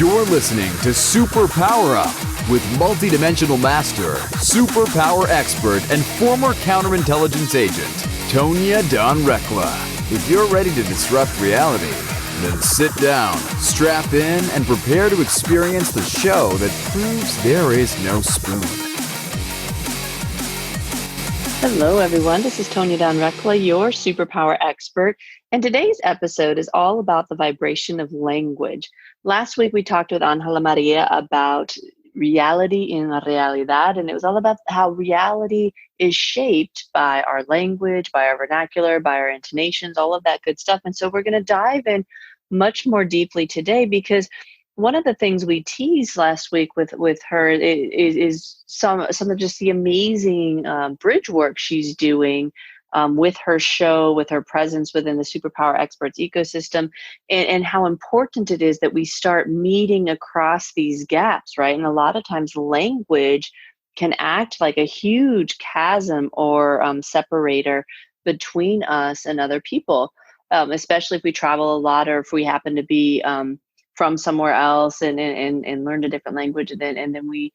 You're listening to Super Power Up with multidimensional master, superpower expert, and former counterintelligence agent, Tonya Dawn Recla. If you're ready to disrupt reality, then sit down, strap in, and prepare to experience the show that proves there is no spoon. Hello, everyone. This is Tonya Dawn Recla, your superpower expert. And today's episode is all about the vibration of language. Last week, we talked with AngelaMaría about reality in la realidad, and it was all about how reality is shaped by our language, by our vernacular, by our intonations, all of that good stuff. And so we're going to dive in much more deeply today, because one of the things we teased last week with her is some of just the amazing bridge work she's doing with her show, with her presence within the Superpower Experts ecosystem, and how important it is that we start meeting across these gaps, right? And a lot of times language can act like a huge chasm or separator between us and other people, especially if we travel a lot or if we happen to be from somewhere else and learn a different language, and then we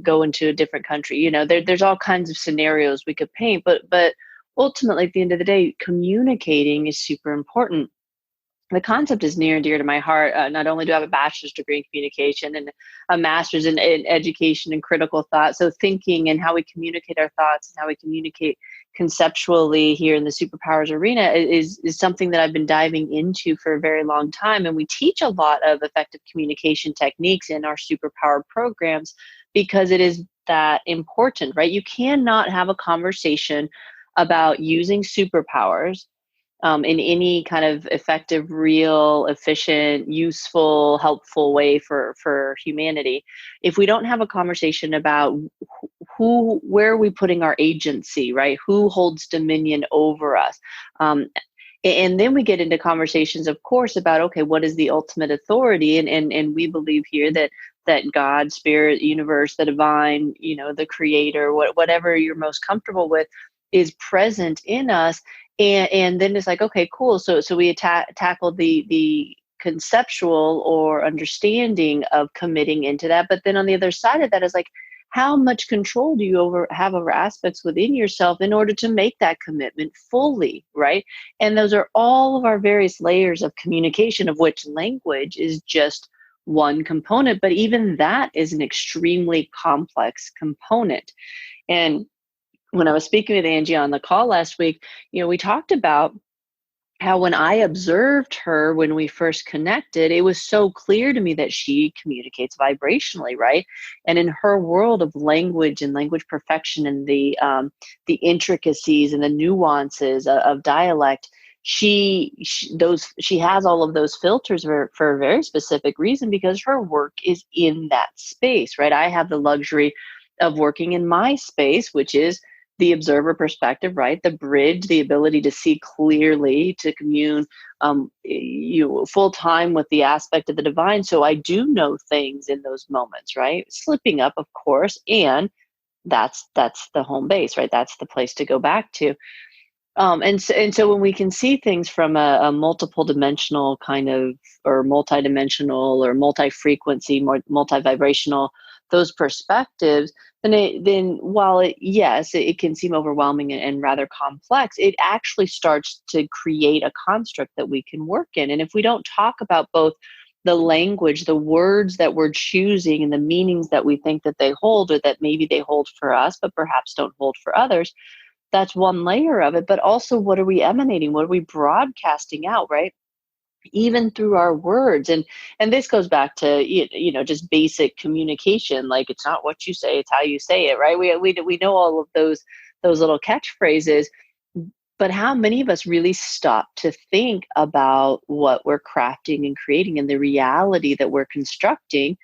go into a different country. You know, there's all kinds of scenarios we could paint, but ultimately at the end of the day, communicating is super important. The concept is near and dear to my heart. Not only do I have a bachelor's degree in communication and a master's in education and critical thought, so thinking and how we communicate our thoughts and how we communicate conceptually here in the superpowers arena is something that I've been diving into for a very long time. And we teach a lot of effective communication techniques in our superpower programs because it is that important, right? You cannot have a conversation about using superpowers in any kind of effective, real, efficient, useful, helpful way for humanity, if we don't have a conversation about where are we putting our agency, right? Who holds dominion over us? And then we get into conversations, of course, about, okay, what is the ultimate authority? And we believe here that God, spirit, universe, the divine, you know, the creator, whatever you're most comfortable with, is present in us. And then it's like, okay, cool. So we tackle the conceptual or understanding of committing into that. But then on the other side of that is like, how much control do you have over aspects within yourself in order to make that commitment fully, right? And those are all of our various layers of communication, of which language is just one component. But even that is an extremely complex component. And when I was speaking with Angie on the call last week, you know, we talked about how when I observed her when we first connected, it was so clear to me that she communicates vibrationally, right? And in her world of language and language perfection and the intricacies and the nuances of dialect, she has all of those filters for a very specific reason, because her work is in that space, right? I have the luxury of working in my space, which is the observer perspective, right? The bridge, the ability to see clearly, to commune full time with the aspect of the divine. So I do know things in those moments, right? Slipping up, of course, and that's the home base, right? That's the place to go back to. And so when we can see things from a multiple dimensional kind of, or multidimensional or multi-frequency, multi-vibrational, those perspectives, then while it can seem overwhelming and rather complex, it actually starts to create a construct that we can work in. And if we don't talk about both the language, the words that we're choosing, and the meanings that we think that they hold, or that maybe they hold for us, but perhaps don't hold for others, that's one layer of it. But also, what are we emanating? What are we broadcasting out, right? Even through our words. And this goes back to, you know, just basic communication. Like, it's not what you say, it's how you say it, right? We know all of those little catchphrases, but how many of us really stop to think about what we're crafting and creating, and the reality that we're constructing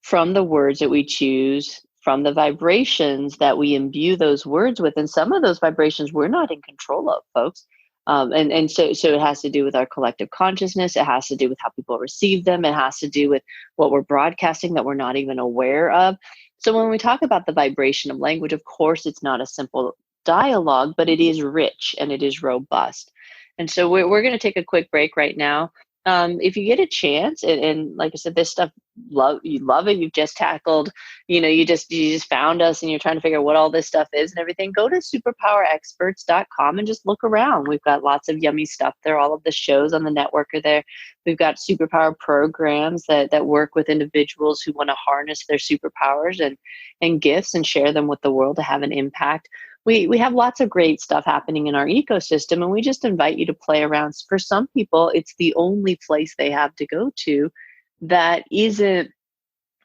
from the words that we choose, from the vibrations that we imbue those words with? And some of those vibrations we're not in control of, folks. And so it has to do with our collective consciousness. It has to do with how people receive them. It has to do with what we're broadcasting that we're not even aware of. So when we talk about the vibration of language, of course, it's not a simple dialogue, but it is rich and it is robust. And so we're going to take a quick break right now. if you get a chance, and like I said, this stuff, you love it. You've just tackled, you just found us and you're trying to figure out what all this stuff is and everything. Go to superpowerexperts.com and just look around. We've got lots of yummy stuff there. All of the shows on the network are there. We've got superpower programs that work with individuals who want to harness their superpowers and gifts and share them with the world to have an impact. We have lots of great stuff happening in our ecosystem, and we just invite you to play around. For some people, it's the only place they have to go to that isn't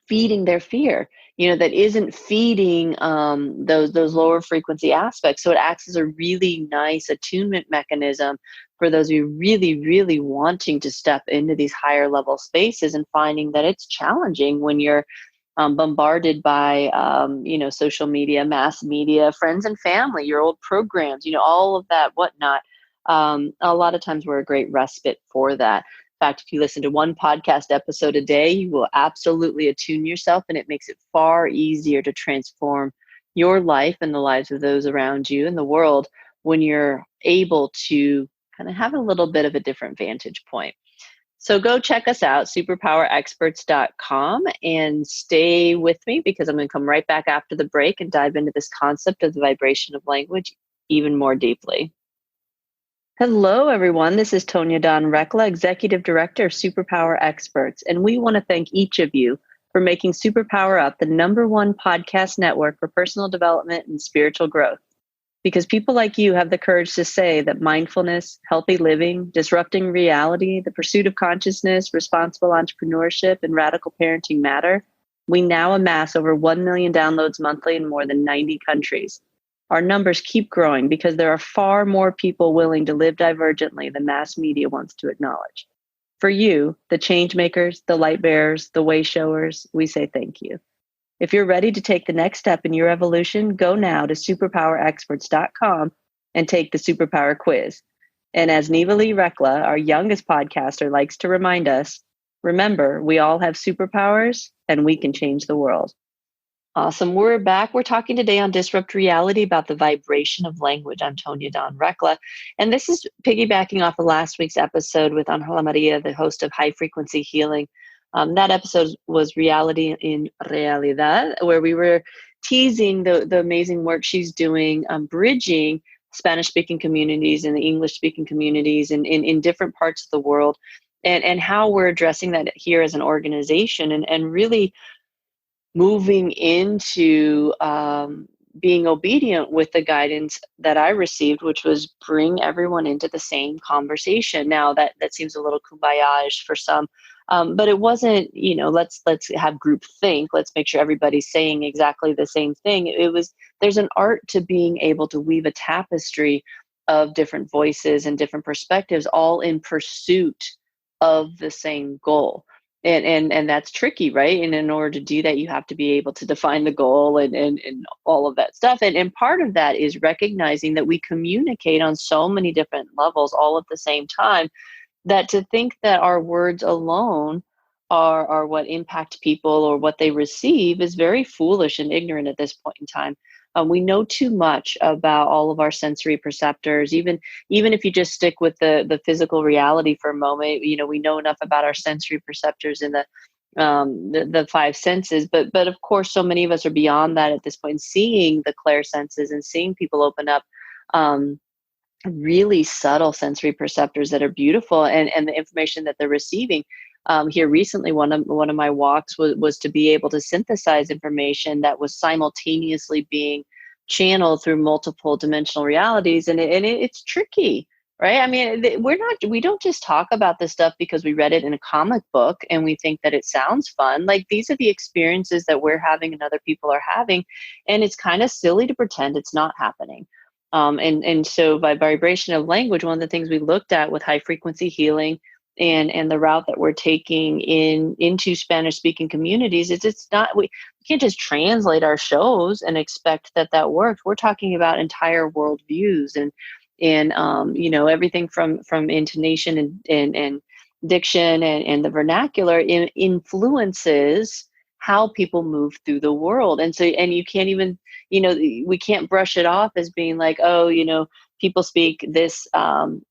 feeding their fear, that isn't feeding those lower frequency aspects. So it acts as a really nice attunement mechanism for those who really, really wanting to step into these higher level spaces and finding that it's challenging when you're bombarded by social media, mass media, friends and family, your old programs, all of that, whatnot. A lot of times we're a great respite for that. In fact, if you listen to one podcast episode a day, you will absolutely attune yourself, and it makes it far easier to transform your life and the lives of those around you in the world when you're able to kind of have a little bit of a different vantage point. So go check us out, superpowerexperts.com, and stay with me because I'm going to come right back after the break and dive into this concept of the vibration of language even more deeply. Hello, everyone. This is Tonya Dawn Recla, Executive Director of Superpower Experts, and we want to thank each of you for making Superpower Up the #1 podcast network for personal development and spiritual growth. Because people like you have the courage to say that mindfulness, healthy living, disrupting reality, the pursuit of consciousness, responsible entrepreneurship, and radical parenting matter, we now amass over 1 million downloads monthly in more than 90 countries. Our numbers keep growing because there are far more people willing to live divergently than mass media wants to acknowledge. For you, the change makers, the light bearers, the way showers, we say thank you. If you're ready to take the next step in your evolution, go now to superpowerexperts.com and take the Superpower Quiz. And as Neva-Lee Recla, our youngest podcaster, likes to remind us, remember, we all have superpowers and we can change the world. Awesome. We're back. We're talking today on Disrupt Reality about the vibration of language. I'm Tonya Dawn Recla. And this is piggybacking off of last week's episode with AngelaMaría, the host of High Frequency Healing. That episode was Reality in Realidad, where we were teasing the amazing work she's doing, bridging Spanish-speaking communities and the English-speaking communities in different parts of the world, and how we're addressing that here as an organization and really moving into being obedient with the guidance that I received, which was bring everyone into the same conversation. Now that seems a little kumbaya-ish for some, but it wasn't, let's have group think. Let's make sure everybody's saying exactly the same thing. There's an art to being able to weave a tapestry of different voices and different perspectives, all in pursuit of the same goal. And that's tricky, right? And in order to do that, you have to be able to define the goal and all of that stuff. And part of that is recognizing that we communicate on so many different levels all at the same time, that to think that our words alone are what impact people or what they receive is very foolish and ignorant at this point in time. We know too much about all of our sensory perceptors. Even if you just stick with the physical reality for a moment, we know enough about our sensory perceptors in the five senses. But of course, so many of us are beyond that at this point, seeing the clairsenses and seeing people open up really subtle sensory perceptors that are beautiful, and the information that they're receiving. Here recently, one of my walks was to be able to synthesize information that was simultaneously being channeled through multiple dimensional realities, and it's tricky, right? I mean, we don't just talk about this stuff because we read it in a comic book and we think that it sounds fun. Like, these are the experiences that we're having and other people are having, and it's kind of silly to pretend it's not happening. And so by vibration of language, one of the things we looked at with high frequency healing and the route that we're taking into Spanish speaking communities is it's not, we can't just translate our shows and expect that works. We're talking about entire worldviews and everything from intonation and diction and the vernacular influences how people move through the world. And so, and you can't even, we can't brush it off as being like, oh, people speak this form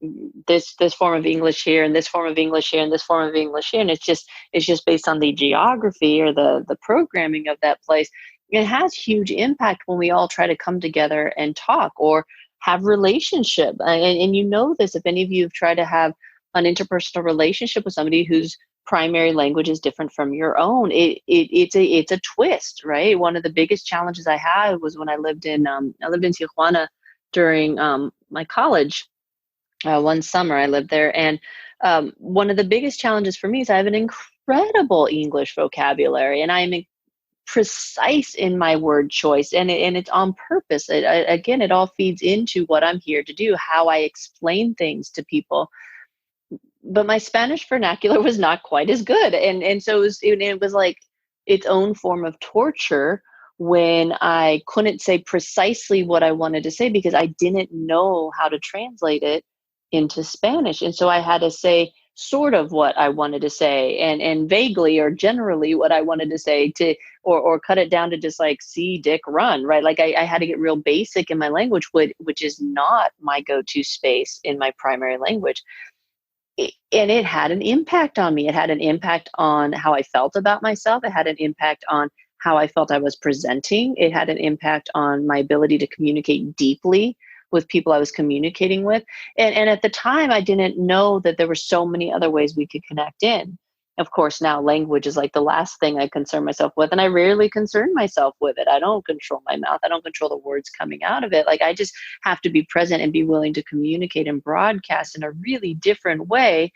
of English here, and this form of English here, and this form of English here, and it's just based on the geography or the programming of that place. It has huge impact when we all try to come together and talk or have relationship. And you know this, if any of you have tried to have an interpersonal relationship with somebody whose primary language is different from your own, it's a twist, right? One of the biggest challenges I had was when I lived in Tijuana during my college. One summer I lived there, and one of the biggest challenges for me is I have an incredible English vocabulary, and I'm precise in my word choice, and it's on purpose. Again, it all feeds into what I'm here to do, how I explain things to people. But my Spanish vernacular was not quite as good, and so it was like its own form of torture when I couldn't say precisely what I wanted to say because I didn't know how to translate it into Spanish. And so I had to say sort of what I wanted to say, and vaguely or generally what I wanted to say, to or cut it down to just like see dick run, right? Like I had to get real basic in my language, which is not my go-to space in my primary language. And it had an impact on me. It had an impact on how I felt about myself. It had an impact on how I felt I was presenting. It had an impact on my ability to communicate deeply with people I was communicating with. And at the time, I didn't know that there were so many other ways we could connect in. Of course, now language is like the last thing I concern myself with, and I rarely concern myself with it. I don't control my mouth. I don't control the words coming out of it. Like I just have to be present and be willing to communicate and broadcast in a really different way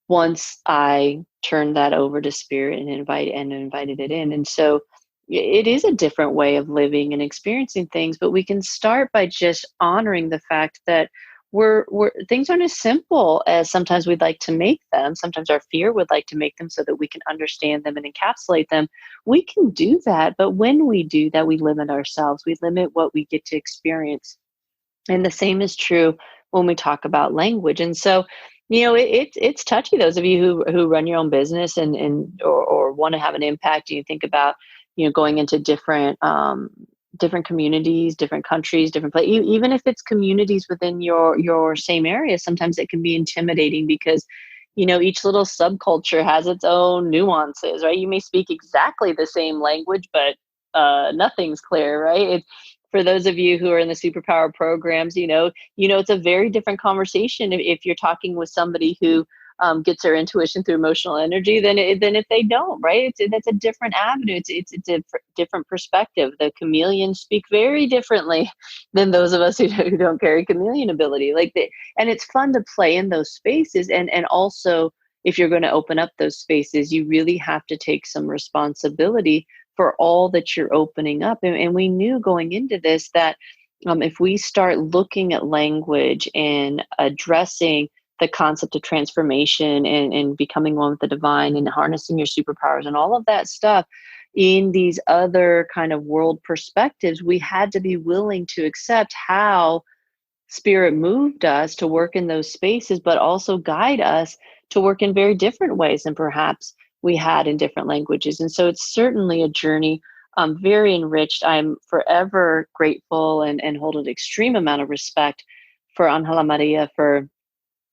once I turned that over to spirit and invited it in. And so it is a different way of living and experiencing things, but we can start by just honoring the fact that we're things aren't as simple as sometimes we'd like to make them. Sometimes our fear would like to make them so that we can understand them and encapsulate them. We can do that, but when we do that, we limit ourselves. We limit what we get to experience. And the same is true when we talk about language. And so, it's touchy. Those of you who run your own business or want to have an impact, and you think about, going into different communities, different countries, different places. Even if it's communities within your same area, sometimes it can be intimidating because, each little subculture has its own nuances, right? You may speak exactly the same language, but nothing's clear, right? For those of you who are in the superpower programs, it's a very different conversation if you're talking with somebody who gets their intuition through emotional energy than if they don't, right? That's a different avenue. It's a different perspective. The chameleons speak very differently than those of us who don't carry chameleon ability. And it's fun to play in those spaces. And also, if you're going to open up those spaces, you really have to take some responsibility for all that you're opening up. And we knew going into this that if we start looking at language and addressing the concept of transformation and becoming one with the divine and harnessing your superpowers and all of that stuff in these other kind of world perspectives, we had to be willing to accept how spirit moved us to work in those spaces, but also guide us to work in very different ways than perhaps we had in different languages. And so it's certainly a journey. Very enriched. I'm forever grateful and hold an extreme amount of respect for AngelaMaría for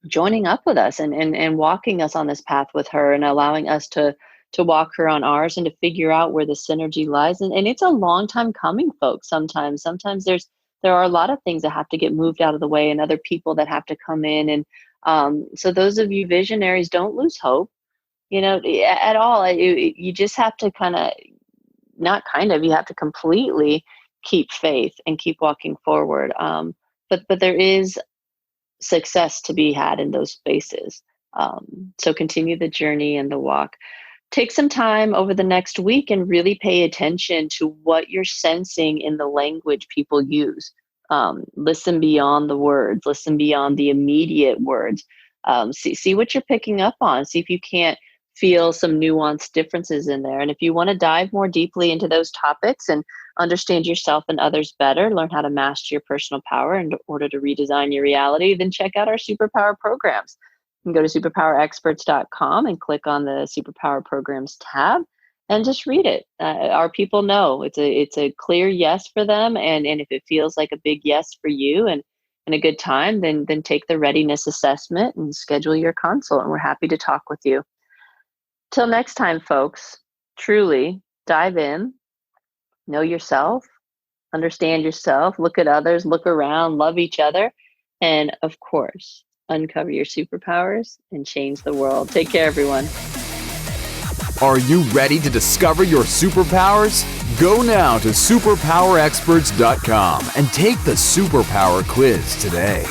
joining up with us and walking us on this path with her and allowing us to walk her on ours and to figure out where the synergy lies. And it's a long time coming, folks. Sometimes there are a lot of things that have to get moved out of the way and other people that have to come in. And so those of you visionaries, don't lose hope, at all. You just have to you have to completely keep faith and keep walking forward. But there is success to be had in those spaces. So continue the journey and the walk. Take some time over the next week and really pay attention to what you're sensing in the language people use. Listen beyond the words, listen beyond the immediate words. See what you're picking up on. See if you can't feel some nuanced differences in there. And if you want to dive more deeply into those topics and understand yourself and others better, learn how to master your personal power in order to redesign your reality, then check out our superpower programs. You can go to superpowerexperts.com and click on the superpower programs tab and just read it. Our people know it's a clear yes for them. And if it feels like a big yes for you, and and a good time, then take the readiness assessment and schedule your consult, and we're happy to talk with you. Till next time, folks, truly dive in, know yourself, understand yourself, look at others, look around, love each other, and of course, uncover your superpowers and change the world. Take care, everyone. Are you ready to discover your superpowers? Go now to superpowerexperts.com and take the superpower quiz today.